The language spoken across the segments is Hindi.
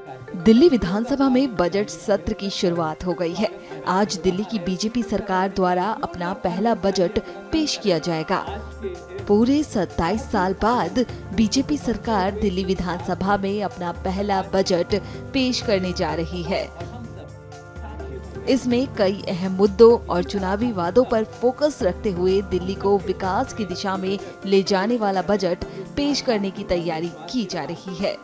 दिल्ली विधानसभा में बजट सत्र की शुरुआत हो गई है। आज दिल्ली की बीजेपी सरकार द्वारा अपना पहला बजट पेश किया जाएगा। पूरे 27 साल बाद बीजेपी सरकार दिल्ली विधानसभा में अपना पहला बजट पेश करने जा रही है। इसमें कई अहम मुद्दों और चुनावी वादों पर फोकस रखते हुए दिल्ली को विकास की दिशा में ले जाने वाला बजट पेश करने की तैयारी की जा रही है।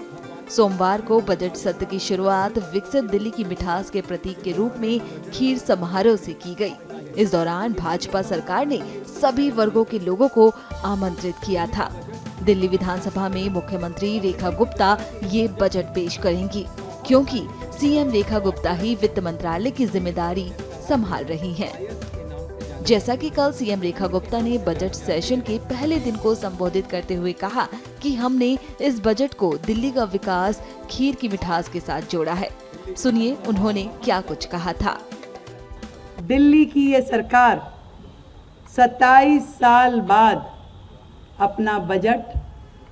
सोमवार को बजट सत्र की शुरुआत विकसित दिल्ली की मिठास के प्रतीक के रूप में खीर समारोह से की गई। इस दौरान भाजपा सरकार ने सभी वर्गों के लोगों को आमंत्रित किया था। दिल्ली विधानसभा में मुख्यमंत्री रेखा गुप्ता ये बजट पेश करेंगी, क्योंकि सीएम रेखा गुप्ता ही वित्त मंत्रालय की जिम्मेदारी संभाल रही हैं। जैसा कि कल सीएम रेखा गुप्ता ने बजट सेशन के पहले दिन को संबोधित करते हुए कहा कि हमने इस बजट को दिल्ली का विकास खीर की मिठास के साथ जोड़ा है। सुनिए उन्होंने क्या कुछ कहा था। दिल्ली की ये सरकार 27 साल बाद अपना बजट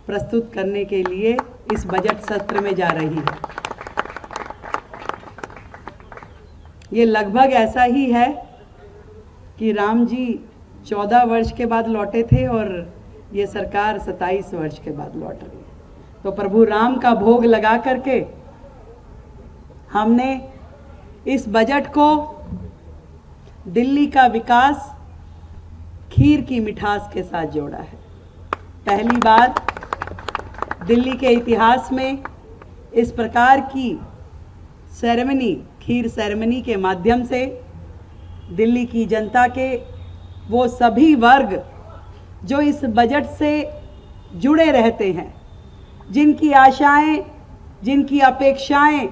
प्रस्तुत करने के लिए इस बजट सत्र में जा रही है। ये लगभग ऐसा ही है कि राम जी 14 वर्ष के बाद लौटे थे और ये सरकार 27 वर्ष के बाद लौट रही है। तो प्रभु राम का भोग लगा करके हमने इस बजट को दिल्ली का विकास खीर की मिठास के साथ जोड़ा है। पहली बार दिल्ली के इतिहास में इस प्रकार की सेरेमनी, खीर सेरेमनी के माध्यम से दिल्ली की जनता के वो सभी वर्ग जो इस बजट से जुड़े रहते हैं, जिनकी आशाएं, जिनकी अपेक्षाएं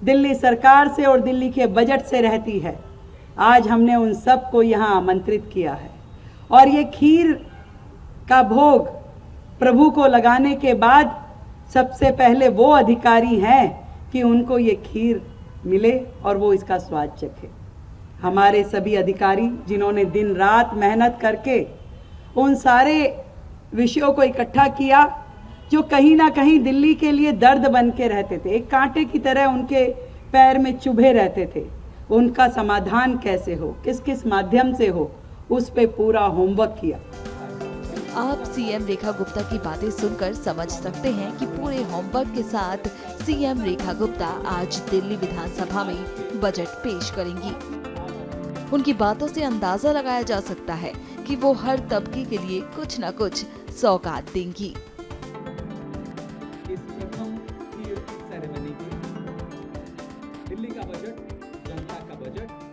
दिल्ली सरकार से और दिल्ली के बजट से रहती है, आज हमने उन सब को यहाँ आमंत्रित किया है। और ये खीर का भोग प्रभु को लगाने के बाद सबसे पहले वो अधिकारी हैं कि उनको ये खीर मिले और वो इसका स्वाद चखे। हमारे सभी अधिकारी जिन्होंने दिन रात मेहनत करके उन सारे विषयों को इकट्ठा किया जो कहीं ना कहीं दिल्ली के लिए दर्द बन के रहते थे, एक कांटे की तरह उनके पैर में चुभे रहते थे, उनका समाधान कैसे हो, किस किस माध्यम से हो, उस पे पूरा होमवर्क किया। आप सीएम रेखा गुप्ता की बातें सुनकर समझ सकते हैं कि पूरे होमवर्क के साथ सीएम रेखा गुप्ता आज दिल्ली विधानसभा में बजट पेश करेंगी। उनकी बातों से अंदाजा लगाया जा सकता है कि वो हर तबके के लिए कुछ न कुछ सौगात देंगी। इस प्रथम खीर सेरेमनी के दिल्ली का बजट, जनता का बजट